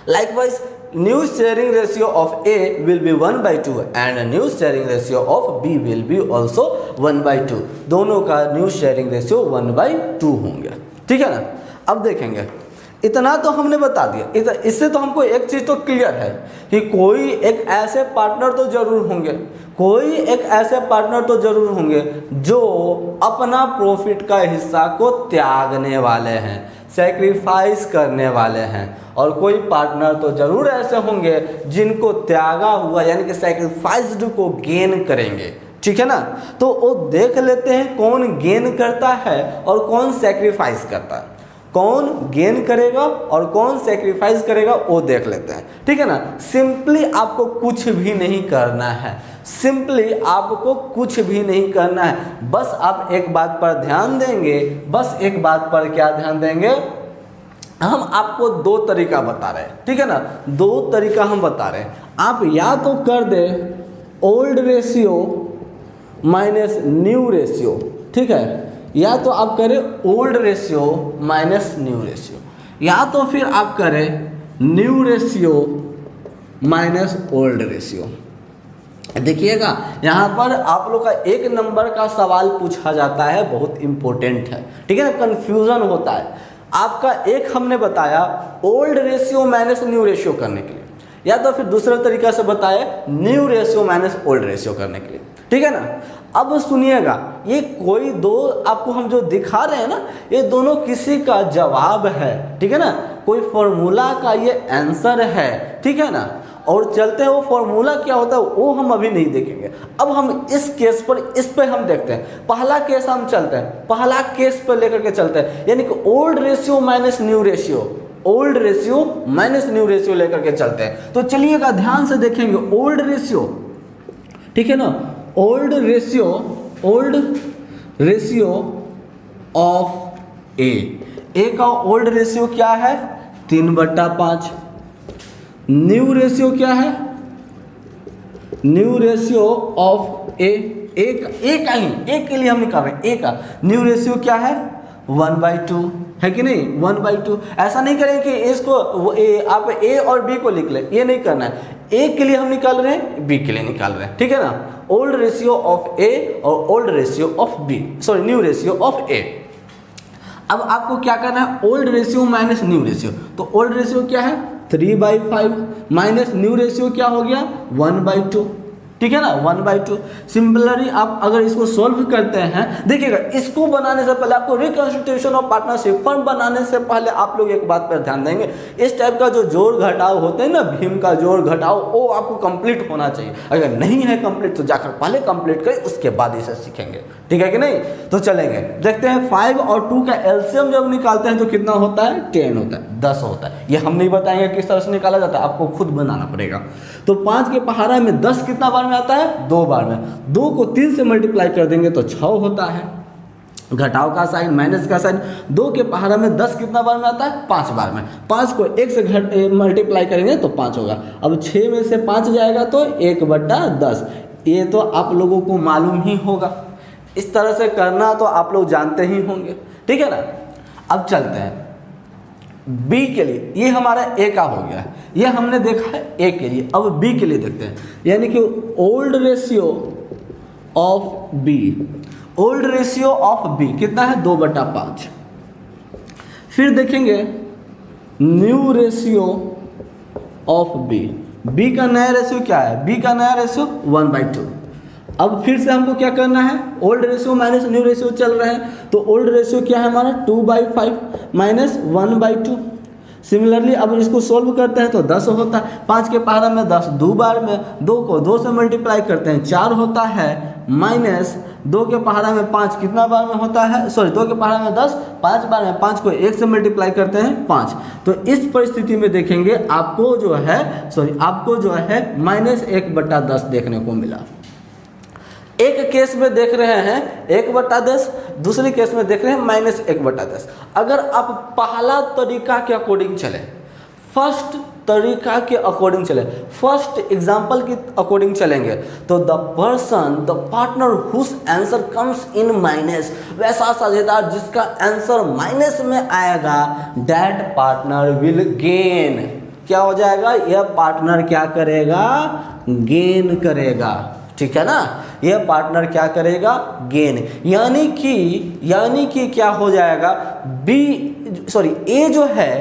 Likewise, new sharing ratio of A will be 1/2 and new sharing ratio of B will be also 1/2। दोनों का new sharing ratio 1/2 होंगे, ठीक है ना। अब देखेंगे, इतना तो हमने बता दिया, इससे तो हमको एक चीज़ तो क्लियर है कि कोई एक ऐसे पार्टनर तो जरूर होंगे, कोई एक ऐसे पार्टनर तो जरूर होंगे जो अपना प्रॉफिट का हिस्सा को त्यागने वाले हैं, सैक्रिफाइस करने वाले हैं, और कोई पार्टनर तो जरूर ऐसे होंगे जिनको त्यागा हुआ यानी कि सैक्रिफाइस्ड को गेन करेंगे, ठीक है ना। तो वो देख लेते हैं कौन गेन करता है और कौन सैक्रिफाइस करता है, कौन गेन करेगा और कौन सैक्रिफाइस करेगा वो देख लेते हैं, ठीक है ना। सिंपली आपको कुछ भी नहीं करना है, सिंपली आपको कुछ भी नहीं करना है, बस आप एक बात पर ध्यान देंगे, बस एक बात पर क्या ध्यान देंगे, हम आपको 2 तरीका बता रहे हैं, ठीक है ना, 2 तरीका हम बता रहे हैं। आप या तो कर दे old ratio minus new ratio, ठीक है, या तो आप करें old ratio minus new ratio, या तो फिर आप करें new ratio minus old ratio. देखिएगा यहाँ पर आप लोग का 1 नंबर का सवाल पूछा जाता है, बहुत इंपॉर्टेंट है, ठीक है ना, कंफ्यूजन होता है। आपका एक हमने बताया old ratio minus new ratio करने के लिए, या तो फिर दूसरे तरीका से बताया new ratio minus old ratio करने के लिए, ठीक है ना। अब सुनिएगा, ये कोई 2 आपको हम जो दिखा रहे हैं ना, ये दोनों किसी का जवाब है, ठीक है ना, कोई फॉर्मूला का ये आंसर है, ठीक है ना। और चलते हैं वो फॉर्मूला क्या होता है वो हम अभी नहीं देखेंगे, अब हम इस केस पर, इस पे हम देखते हैं। पहला केस हम चलते हैं, पहला केस पर लेकर के चलते हैं, यानी कि old ratio minus new ratio, old ratio minus new ratio लेकर के चलते हैं। तो चलिएगा ध्यान से देखेंगे ओल्ड रेशियो, ठीक है ना, ओल्ड रेशियो ऑफ ए का ओल्ड रेशियो क्या है 3/5। न्यू रेशियो क्या है, न्यू रेशियो ऑफ ए का ही, ए के लिए हम निकाल रहे हैं, ए का न्यू रेशियो क्या है 1/2 है कि नहीं, 1/2। ऐसा नहीं करें कि इसको आप ए और बी को लिख लें, ये नहीं करना है, ए के लिए हम निकाल रहे हैं, बी के लिए निकाल रहे हैं, ठीक है ना। ओल्ड रेशियो ऑफ ए और old ratio of B, sorry new ratio of A. अब आपको क्या करना है, old ratio minus new ratio, तो ओल्ड रेशियो क्या है 3/5 माइनस न्यू रेशियो क्या हो गया 1/2, ठीक है ना, 1/2। सिमिलरली आप अगर इसको सॉल्व करते हैं, देखिएगा इसको बनाने से पहले आपको रिकंस्टिट्यूशन ऑफ पार्टनरशिप फर्म बनाने से पहले आप लोग एक बात पर ध्यान देंगे, इस टाइप का जो जोड़ घटाव होते हैं ना, भीम का जोड़ घटाव, वो आपको कंप्लीट होना चाहिए। अगर नहीं है कंप्लीट तो जाकर पहले कंप्लीट करें, उसके बाद इसे सीखेंगे, ठीक है कि नहीं। तो चलेंगे, देखते हैं 5 और 2 का एलसीएम जब निकालते हैं तो कितना होता है 10 होता है, 10 होता है। ये हम नहीं बताएंगे किस तरह से निकाला जाता है, आपको खुद बनाना पड़ेगा। तो 5 के पहाड़ा में 10 कितना बार में आता है 2 बार में, 2 को 3 से मल्टीप्लाई कर देंगे तो 6 होता है, घटाव का साइन माइनस का साइन। 2 के पहाड़ा में 10 कितना बार में आता है 5 बार में, 5 को 1 से मल्टीप्लाई करेंगे तो 5 होगा। अब 6 में से 5 जाएगा तो 1/10, ये तो आप लोगों को मालूम ही होगा, इस तरह से करना तो आप लोग जानते ही होंगे, ठीक है ना। अब चलते हैं बी के लिए, ये हमारा ए का हो गया, ये हमने देखा है ए के लिए। अब बी के लिए देखते हैं, यानी कि old ratio of B, old ratio of B कितना है 2/5। फिर देखेंगे new ratio of B, B का नया रेशियो क्या है, बी का नया रेशियो 1/2। अब फिर से हमको क्या करना है, old ratio minus new ratio चल रहा है, तो ओल्ड रेशियो क्या है हमारा 2/5 माइनस 1/2। सिमिलरली अब इसको सोल्व करते हैं तो 10 होता है, 5 के पहाड़ा में 10, 2 बार में 2 को 2 से मल्टीप्लाई करते हैं 4 होता है, माइनस 2 के पहाड़ा में 5 कितना बार में होता है, सॉरी 2 के पहाड़ा में 10, 5 बार में 5 को 1 से मल्टीप्लाई करते हैं 5। तो इस परिस्थिति में देखेंगे आपको जो है -1/10 देखने को मिला। एक केस में देख रहे हैं 1/10, दूसरे केस में देख रहे हैं -1/10। अगर आप पहला तरीका के अकॉर्डिंग चले, फर्स्ट तरीका के अकॉर्डिंग चले, फर्स्ट एग्जाम्पल के अकॉर्डिंग चलेंगे तो the partner whose answer comes in minus, वैसा साझेदार जिसका आंसर माइनस में आएगा, दैट पार्टनर विल गेन। क्या हो जाएगा, यह पार्टनर क्या करेगा, गेन करेगा। ठीक है ना, यह पार्टनर क्या करेगा, गेन। यानी कि क्या हो जाएगा, ए जो है,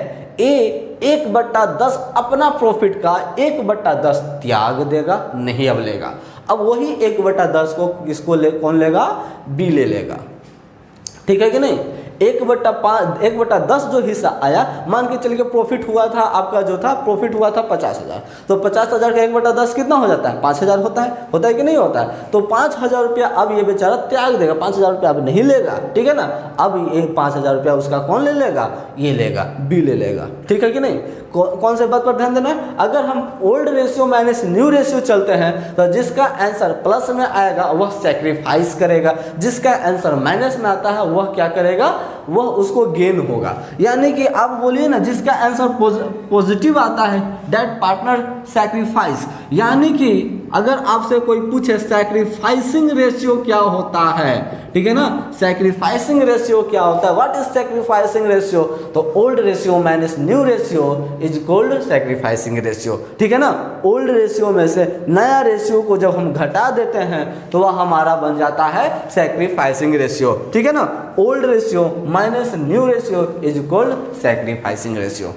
ए 1/10 अपना प्रॉफिट का 1/10 त्याग देगा, नहीं अब लेगा। अब वही 1/10 को कौन लेगा, बी ले लेगा। ठीक है कि नहीं, 1/10 जो हिस्सा आया, मान के चलिए प्रॉफिट हुआ था आपका, जो था प्रॉफिट हुआ था 50,000, तो 50,000 का 1/10 कितना हो जाता है, 5,000 होता है कि नहीं होता है। तो 5,000 रुपया अब ये बेचारा त्याग देगा, 5,000 रुपया अब नहीं लेगा। ठीक है ना, अब ये 5,000 रुपया उसका कौन ले लेगा, ये लेगा, बी ले लेगा। ठीक है कि नहीं, कौन से बात पर ध्यान देना है, अगर हम old ratio minus new ratio चलते हैं तो जिसका आंसर प्लस में आएगा वह सैक्रिफाइस करेगा, जिसका आंसर माइनस में आता है वह क्या करेगा, वह उसको गेन होगा। यानी कि आप बोलिए ना, जिसका आंसर पॉजिटिव आता है दैट पार्टनर सैक्रिफाइस। यानी कि अगर आपसे कोई पूछे सैक्रिफाइसिंग रेशियो क्या होता है, ठीक है ना, सैक्रिफाइसिंग रेशियो क्या होता है, व्हाट इज सैक्रिफाइसिंग रेशियो, तो old ratio minus new ratio is called sacrificing ratio. ठीक है ना, ओल्ड रेशियो में से नया रेशियो को जब हम घटा देते हैं तो वह हमारा बन जाता है सैक्रिफाइसिंग रेशियो। ठीक है ना, old ratio minus new ratio is called sacrificing ratio.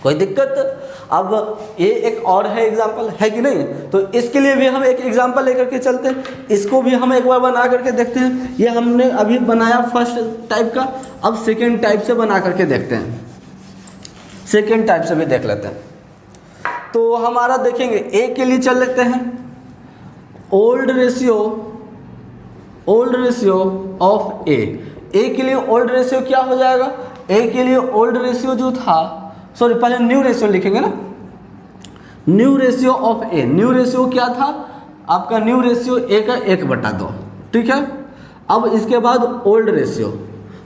कोई दिक्कत। अब ये एक और है एग्जाम्पल, है कि नहीं, तो इसके लिए भी हम एक एग्जाम्पल लेकर के चलते हैं, इसको भी हम एक बार बना करके देखते हैं। ये हमने अभी बनाया फर्स्ट टाइप का, अब सेकेंड टाइप से बना करके देखते हैं, सेकेंड टाइप से भी देख लेते हैं। तो हमारा देखेंगे ए के लिए चल लेते हैं, ओल्ड रेशियो ऑफ ए के लिए ओल्ड रेशियो क्या हो जाएगा, ए के लिए ओल्ड रेशियो जो था, सॉरी पहले न्यू रेशियो लिखेंगे ना, new ratio of A, new ratio क्या था आपका, न्यू रेशियो ए का 1/2। ठीक है, अब इसके बाद ओल्ड रेशियो,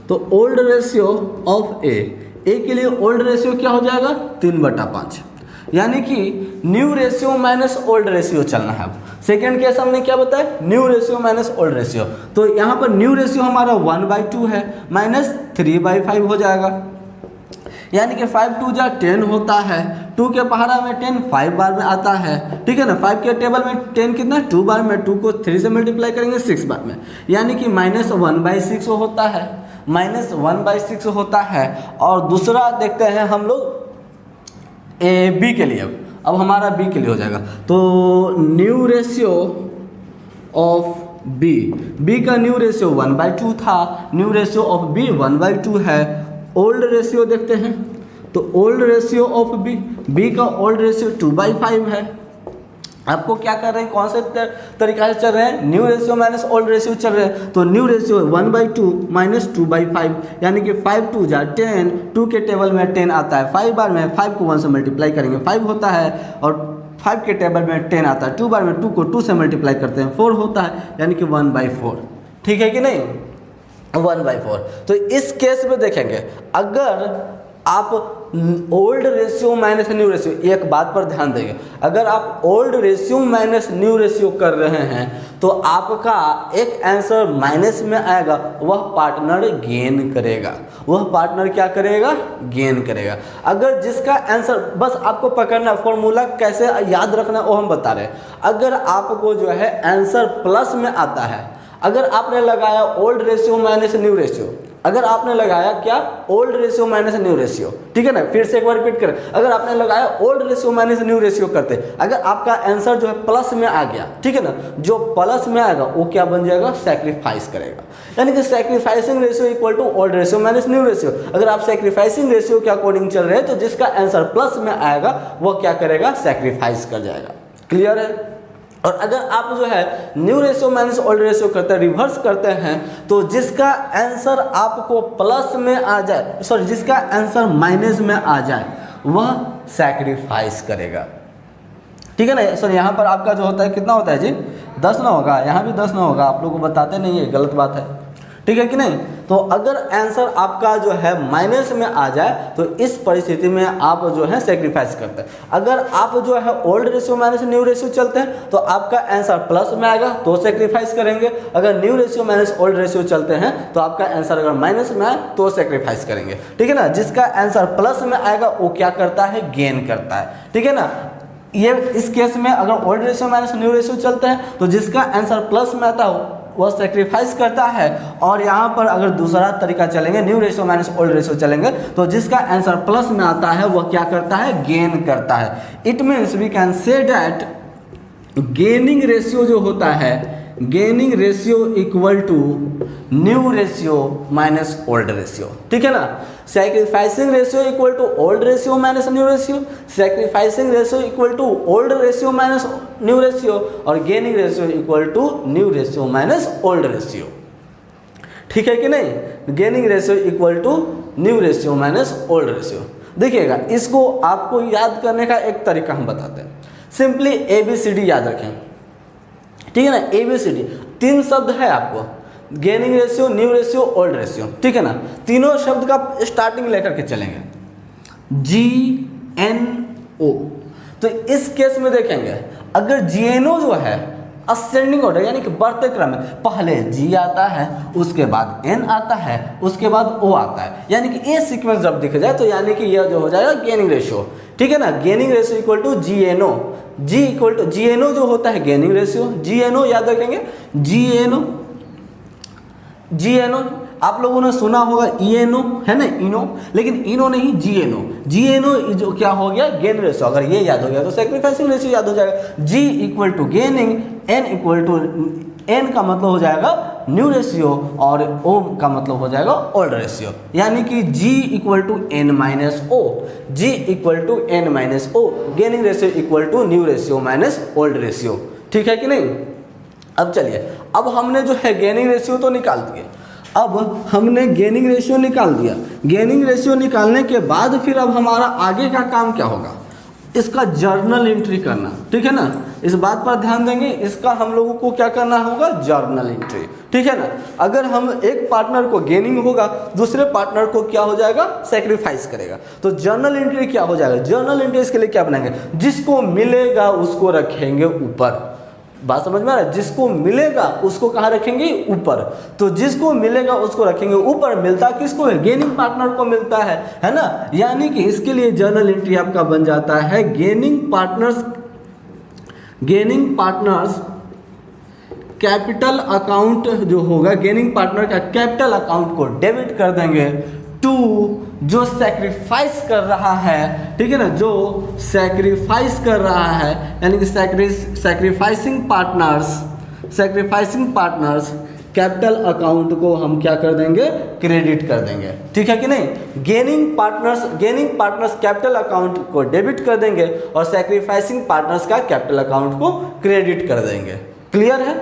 तो ओल्ड रेशियो ऑफ ए के लिए ओल्ड रेशियो क्या हो जाएगा 3/5। यानी कि new ratio minus old ratio चलना है। अब सेकेंड केस हमने क्या बताया, new ratio minus old ratio, तो यहाँ पर न्यू रेशियो हमारा 1/2 है, माइनस 3/5 हो जाएगा। यानी कि 5 2 जा 10 होता है, 2 के पहाड़ा में 10 5 बार में आता है। ठीक है ना, 5 के टेबल में 10 कितना 2 बार में, 2 को 3 से मल्टीप्लाई करेंगे 6 बार में, यानी कि -1/6 होता है, -1/6 होता है। और दूसरा देखते हैं हम लोग बी के लिए, अब हमारा बी के लिए हो जाएगा, तो न्यू रेशियो ऑफ बी का न्यू रेशियो 1/2 था, न्यू रेशियो ऑफ बी 1/2 है। ओल्ड रेशियो देखते हैं, तो ओल्ड रेशियो ऑफ बी का ओल्ड रेशियो 2/5 है। आपको क्या कर रहे हैं, कौन से तरीका से चल रहे हैं, new ratio minus old ratio चल रहे हैं, तो न्यू रेशियो 1/2 माइनस 2/5, यानी कि 5 2 जा 10, 2 के टेबल में 10 आता है, 5 बार में 5 को 1 से मल्टीप्लाई करेंगे 5 होता है, और 5 के टेबल में 10 आता है, 2 बार में 2 को 2 से मल्टीप्लाई करते हैं 4 होता है, यानी कि 1/4। ठीक है कि नहीं, 1/4। तो इस केस में देखेंगे, अगर आप old ratio minus new ratio, एक बात पर ध्यान देंगे, अगर आप old ratio minus new ratio कर रहे हैं तो आपका एक आंसर माइनस में आएगा, वह पार्टनर गेन करेगा, वह पार्टनर क्या करेगा, गेन करेगा। अगर जिसका आंसर, बस आपको पकड़ना, फॉर्मूला कैसे याद रखना वो हम बता रहे हैं। अगर आपको जो है आंसर प्लस में आता है, अगर आपने लगाया old ratio minus new ratio, अगर आपने लगाया क्या, old ratio minus new ratio, ठीक है ना, फिर से एक बार रिपीट करें, अगर आपने लगाया old ratio minus new ratio करते, अगर आपका आंसर जो है प्लस में आ गया, ठीक है ना, जो प्लस में आएगा वो क्या बन जाएगा, सैक्रिफाइस करेगा। यानी कि sacrificing ratio equal to old ratio minus new ratio. अगर आप सैक्रिफाइसिंग रेशियो के अकॉर्डिंग चल रहे हैं तो जिसका आंसर प्लस में आएगा वो क्या करेगा, सैक्रिफाइस कर जाएगा। क्लियर है। और अगर आप जो है new ratio minus old ratio करते हैं, रिवर्स करते हैं, तो जिसका आंसर आपको प्लस में आ जाए, सॉरी जिसका आंसर माइनस में आ जाए वह सैक्रिफाइस करेगा। ठीक है ना। सर यहाँ पर आपका जो होता है कितना होता है जी, 10 ना होगा, यहाँ भी 10 ना होगा, आप लोगों को बताते नहीं है, गलत बात है, ठीक है कि नहीं। तो अगर आंसर आपका जो है माइनस में आ जाए तो इस परिस्थिति में आप जो है सेक्रीफाइस करते हैं। अगर आप जो है old ratio minus new ratio चलते हैं तो आपका आंसर प्लस में आएगा तो सेक्रीफाइस करेंगे। अगर new ratio minus old ratio चलते हैं तो आपका आंसर अगर माइनस में आए तो सेक्रीफाइस करेंगे, ठीक है ना। जिसका आंसर प्लस में आएगा वो क्या करता है, गेन करता है, ठीक है ना। ये इस केस में अगर old ratio minus new ratio चलते हैं तो जिसका आंसर प्लस में आता है वह सेक्रीफाइस करता है। और यहाँ पर अगर दूसरा तरीका चलेंगे, new ratio minus old ratio चलेंगे, तो जिसका आंसर प्लस में आता है वह क्या करता है, गेन करता है। It means we can say that gaining ratio जो होता है, gaining ratio equal to new ratio minus old ratio, ठीक है ना। Sacrificing ratio equal to old ratio minus new ratio, sacrificing ratio equal to old ratio minus new ratio, और gaining ratio equal to new ratio minus old ratio, ठीक है कि नहीं। Gaining ratio equal to new ratio minus old ratio. देखिएगा, इसको आपको याद करने का एक तरीका हम बताते हैं। सिंपली ABCD याद रखें, ठीक है ना। ABCD 3 शब्द है आपको, gaining ratio, new ratio, old ratio, ठीक है ना। तीनों शब्द का स्टार्टिंग लेकर के चलेंगे, GNO। तो इस केस में देखेंगे अगर GNO जो है असेंडिंग ऑर्डर यानी कि बढ़ते क्रम में, पहले G आता है, उसके बाद N आता है, उसके बाद O आता है, यानी कि ये सीक्वेंस जब दिख जाए तो यानी कि यह जो हो जाएगा गेनिंग रेशियो, ठीक है ना। Gaining ratio equal to GNO, G equal to GNO जो होता है गेनिंग रेशियो, GNO याद रखेंगे, GNO आप लोगों ने सुना होगा ENO है ना, इनो, लेकिन इनो नहीं, GNO जो क्या हो गया, गेन रेशियो। अगर ये याद हो गया तो सैक्रिफाइसिंग रेशियो याद हो जाएगा। G equal to gaining, N equal to, N का मतलब हो जाएगा न्यू रेशियो और O का मतलब हो जाएगा ओल्ड रेशियो, यानी कि G equal to N minus O, G equal to N minus O, gaining ratio equal to new ratio minus old ratio, ठीक है कि नहीं। अब चलिए, अब हमने जो है गेनिंग रेशियो तो निकाल दिए, अब हमने गेनिंग रेशियो निकाल दिया। गेनिंग रेशियो निकालने के बाद फिर अब हमारा आगे का काम क्या होगा, इसका जर्नल एंट्री करना, ठीक है ना। इस बात पर ध्यान देंगे, इसका हम लोगों को क्या करना होगा, जर्नल एंट्री, ठीक है ना। अगर हम एक पार्टनर को गेनिंग होगा, दूसरे पार्टनर को क्या हो जाएगा, सेक्रीफाइस करेगा, तो जर्नल एंट्री क्या हो जाएगा। जर्नल एंट्री इसके लिए क्या बनाएंगे, जिसको मिलेगा उसको रखेंगे ऊपर। बात समझ में आ रहा है, जिसको मिलेगा उसको कहाँ रखेंगे, ऊपर। तो जिसको मिलेगा उसको रखेंगे ऊपर, मिलता किसको है, गेनिंग पार्टनर को मिलता है ना। यानी कि इसके लिए जर्नल एंट्री आपका बन जाता है गेनिंग पार्टनर्स कैपिटल अकाउंट जो होगा, गेनिंग पार्टनर का कैपिटल अकाउंट को डेबिट कर देंगे टू जो सेक्रीफाइस कर रहा है, ठीक है ना, जो सेक्रीफाइस कर रहा है, यानी कि सेक्रीफाइसिंग पार्टनर्स कैपिटल अकाउंट को हम क्या कर देंगे, क्रेडिट कर देंगे, ठीक है कि नहीं। गेनिंग पार्टनर्स कैपिटल अकाउंट को डेबिट कर देंगे और सेक्रीफाइसिंग पार्टनर्स का कैपिटल अकाउंट को क्रेडिट कर देंगे। क्लियर है।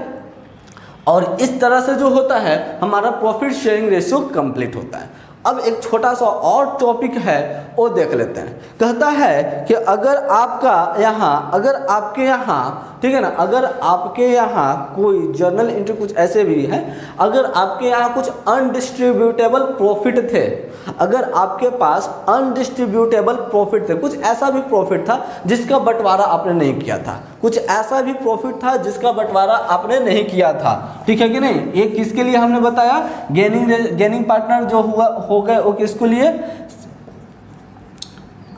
और इस तरह से जो होता है हमारा प्रॉफिट शेयरिंग रेशियो कंप्लीट होता है। अब एक छोटा सा और टॉपिक है वो देख लेते हैं। कहता है कि अगर आपके यहाँ ठीक है ना, अगर आपके यहाँ कोई जर्नल एंट्री कुछ ऐसे भी है, अगर आपके यहाँ कुछ अनडिस्ट्रीब्यूटेबल प्रॉफिट थे, अगर आपके पास अनडिस्ट्रीब्यूटेबल प्रॉफिट थे, कुछ ऐसा भी प्रॉफिट था जिसका बंटवारा आपने नहीं किया था, कुछ ऐसा भी प्रॉफिट था जिसका बंटवारा आपने नहीं किया था, ठीक है कि नहीं। ये किसके लिए हमने बताया, गेनिंग पार्टनर जो हुआ हो गए वो किसके लिए,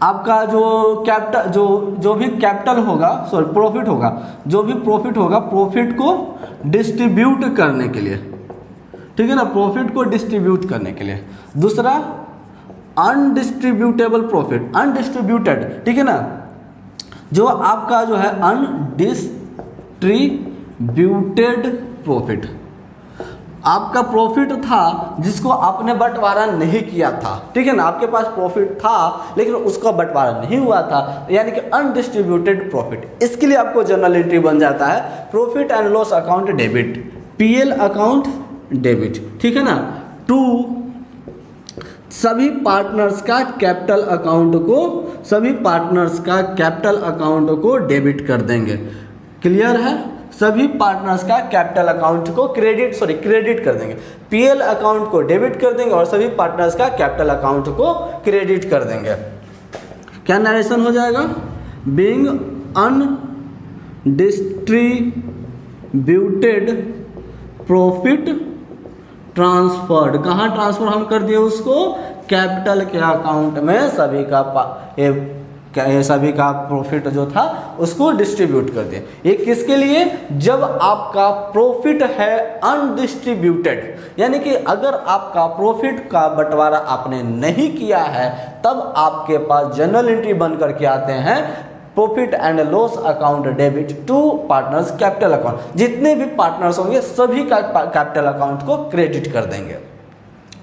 आपका जो कैपिटल जो भी कैपिटल होगा, सॉरी प्रॉफिट होगा, जो भी प्रॉफिट होगा प्रॉफिट को डिस्ट्रीब्यूट करने के लिए, ठीक है ना, प्रॉफिट को डिस्ट्रीब्यूट करने के लिए। दूसरा अनडिस्ट्रीब्यूटेबल प्रॉफिट, अनडिस्ट्रीब्यूटेड, ठीक है ना, जो आपका जो है अनडिस्ट्रीब्यूटेड प्रॉफिट, आपका प्रॉफिट था जिसको आपने बंटवारा नहीं किया था, ठीक है ना, आपके पास प्रॉफिट था लेकिन उसका बंटवारा नहीं हुआ था, यानी कि अनडिस्ट्रीब्यूटेड प्रॉफिट। इसके लिए आपको जर्नल एंट्री बन जाता है profit and loss account debit, PL account debit, ठीक है ना, टू सभी पार्टनर्स का कैपिटल अकाउंट को, सभी पार्टनर्स का कैपिटल अकाउंट को डेबिट कर देंगे। क्लियर है, सभी पार्टनर्स का कैपिटल अकाउंट को क्रेडिट कर देंगे, पीएल अकाउंट को डेबिट कर देंगे और सभी पार्टनर्स का कैपिटल अकाउंट को क्रेडिट कर देंगे। क्या नरेशन हो जाएगा, बीइंग अनडिस्ट्रीब्यूटेड प्रॉफिट ट्रांसफर्ड, कहाँ ट्रांसफर हम कर दिए उसको, कैपिटल के अकाउंट में, सभी का प्रॉफिट जो था उसको डिस्ट्रीब्यूट कर दिया। ये किसके लिए, जब आपका प्रॉफिट है अनडिस्ट्रीब्यूटेड, यानी कि अगर आपका प्रॉफिट का बंटवारा आपने नहीं किया है तब आपके पास जर्नल एंट्री बन करके आते हैं profit and loss account debit to partners capital account, जितने भी पार्टनर्स होंगे सभी का कैपिटल अकाउंट को क्रेडिट कर देंगे।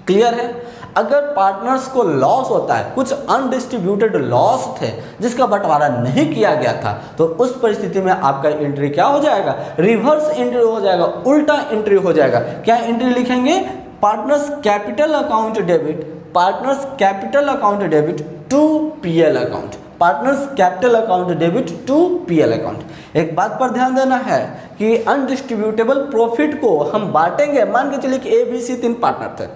क्लियर है। अगर पार्टनर्स को लॉस होता है, कुछ अनडिस्ट्रीब्यूटेड लॉस थे जिसका बंटवारा नहीं किया गया था, तो उस परिस्थिति में आपका एंट्री क्या हो जाएगा, रिवर्स एंट्री हो जाएगा, उल्टा एंट्री हो जाएगा। क्या एंट्री लिखेंगे, partners capital account debit, partners capital account debit to PL account, partners capital account debit to PL account. एक बात पर ध्यान देना है कि अनडिस्ट्रीब्यूटेबल प्रॉफिट को हम बांटेंगे, मान के चलिए कि ABC 3 पार्टनर थे,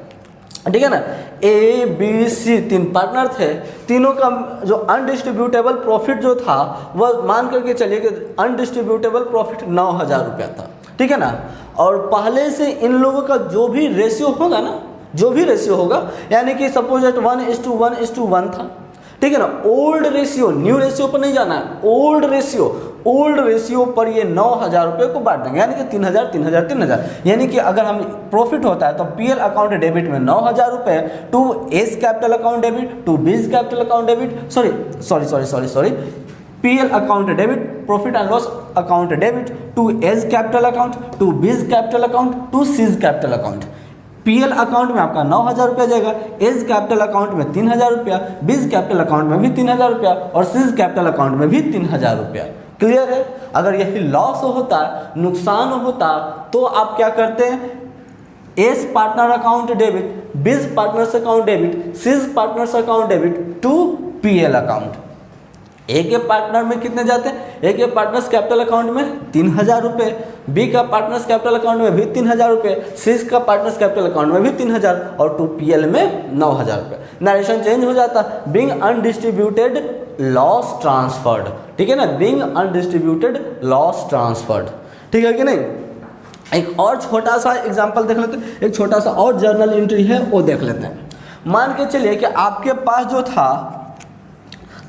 ठीक है ना, ABC 3 पार्टनर थे, तीनों का जो अनडिस्ट्रीब्यूटेबल प्रॉफिट जो था वह मान करके चलिए कि अनडिस्ट्रीब्यूटेबल प्रॉफिट 9,000 रुपया था, ठीक है ना। और पहले से इन लोगों का जो भी रेशियो होगा ना, जो भी रेशियो होगा, यानी कि सपोज एट 1:1:1 था, ठीक है ना। ओल्ड रेशियो न्यू रेशियो पर नहीं जाना है, ओल्ड रेशियो पर ये 9,000 रुपये को बांट देंगे, यानी कि 3,000 3,000 3,000, यानी कि अगर हम प्रॉफिट होता है तो पीएल अकाउंट डेबिट में 9,000 रुपये to A's capital account debit to B's capital account debit, sorry PL account debit profit and loss account debit to A's capital account to B's capital account to C's capital account. PL account में आपका 9,000 रुपया जाएगा, as capital account में 3,000 रुपया, बीज capital account में भी 3,000 रुपया और सीज कैपिटल अकाउंट में भी 3,000 रुपया। क्लियर है। अगर यही लॉस होता, नुकसान होता, तो आप क्या करते हैं, A's partner account debit, B's partners account debit, C's partners account debit to PL account. A के पार्टनर में कितने जाते हैं, ए के पार्टनर्स कैपिटल अकाउंट में 3,000 रुपये, बी का पार्टनर्स कैपिटल अकाउंट में भी 3,000 रुपये, सी का पार्टनर्स कैपिटल अकाउंट में भी 3,000 और टू पीएल में 9,000 रुपये। नरेशन चेंज हो जाता, बीइंग अनडिस्ट्रीब्यूटेड लॉस ट्रांसफर्ड, ठीक है ना, बीइंग अनडिस्ट्रीब्यूटेड लॉस ट्रांसफर्ड, ठीक है कि नहीं। एक और छोटा सा एग्जाम्पल देख लेते हैं, एक छोटा सा और जर्नल एंट्री है वो देख लेते हैं। मान के चलिए कि आपके पास जो था,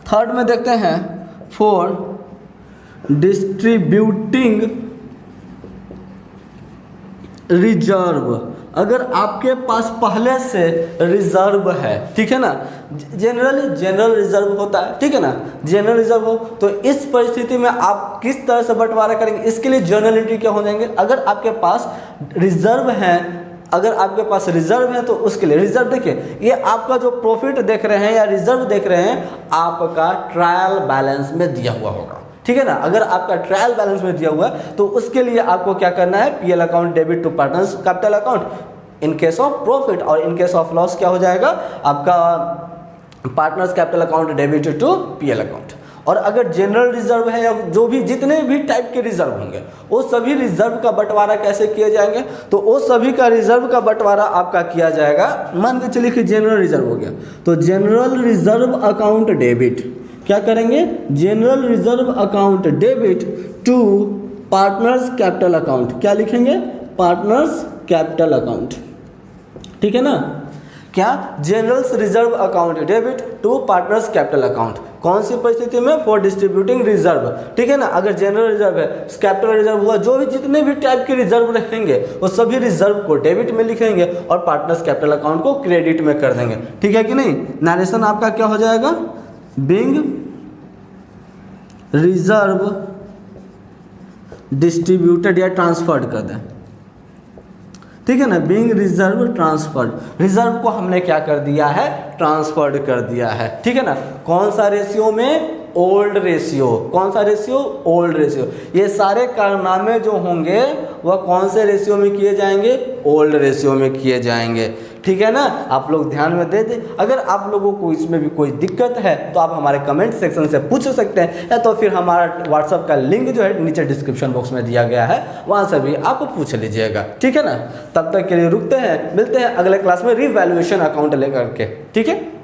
थर्ड में देखते हैं, फॉर डिस्ट्रीब्यूटिंग रिजर्व, अगर आपके पास पहले से रिजर्व है, ठीक है ना, जनरल रिजर्व होता है, ठीक है ना, जनरल रिजर्व हो, तो इस परिस्थिति में आप किस तरह से बंटवारा करेंगे, इसके लिए जर्नल एंट्री क्या हो जाएंगे। अगर आपके पास रिजर्व है, अगर आपके पास रिजर्व है तो उसके लिए रिजर्व, देखिए ये आपका जो प्रॉफिट देख रहे हैं या रिजर्व देख रहे हैं, आपका ट्रायल बैलेंस में दिया हुआ होगा, ठीक है ना। अगर आपका ट्रायल बैलेंस में दिया हुआ है तो उसके लिए आपको क्या करना है, PL account debit to partners capital account in case of profit, और इन केस ऑफ लॉस क्या हो जाएगा, आपका partners capital account debit to PL account. और अगर जनरल रिजर्व है या जो भी जितने भी टाइप के रिजर्व होंगे वो सभी रिजर्व का बंटवारा कैसे किए जाएंगे, तो वो सभी का रिजर्व का बंटवारा आपका किया जाएगा। मान के चलिए कि जनरल रिजर्व हो गया, तो जनरल रिजर्व अकाउंट डेबिट, क्या करेंगे, general reserve account debit to partners capital account, क्या लिखेंगे, पार्टनर्स कैपिटल अकाउंट, ठीक है ना। क्या, general reserve account debit to partners capital account, कौन सी परिस्थिति में, फॉर डिस्ट्रीब्यूटिंग रिजर्व, ठीक है ना। अगर जनरल रिजर्व है, कैपिटल रिजर्व हुआ, जो भी जितने भी टाइप के रिजर्व रहेंगे वो सभी रिजर्व को डेबिट में लिखेंगे और पार्टनर्स कैपिटल अकाउंट को क्रेडिट में कर देंगे, ठीक है कि नहीं। नरेशन आपका क्या हो जाएगा, बीइंग रिजर्व डिस्ट्रीब्यूटेड या ट्रांसफर्ड कर दें, ठीक है ना। बीइंग रिजर्व ट्रांसफर्ड, रिजर्व को हमने क्या कर दिया है, ट्रांसफर्ड कर दिया है, ठीक है ना। कौन सा रेशियो में, ओल्ड रेशियो, कौन सा रेशियो, ओल्ड रेशियो। ये सारे कारनामे जो होंगे वह कौन से रेशियो में किए जाएंगे, ओल्ड रेशियो में किए जाएंगे, ठीक है ना। आप लोग ध्यान में दे दें। अगर आप लोगों को इसमें भी कोई दिक्कत है तो आप हमारे कमेंट सेक्शन से पूछ सकते हैं, या तो फिर हमारा व्हाट्सएप का लिंक जो है नीचे डिस्क्रिप्शन बॉक्स में दिया गया है, वहाँ से भी आप पूछ लीजिएगा, ठीक है ना। तब तक के लिए रुकते हैं, मिलते हैं अगले क्लास में रिवैल्यूएशन अकाउंट लेकर के, ठीक है।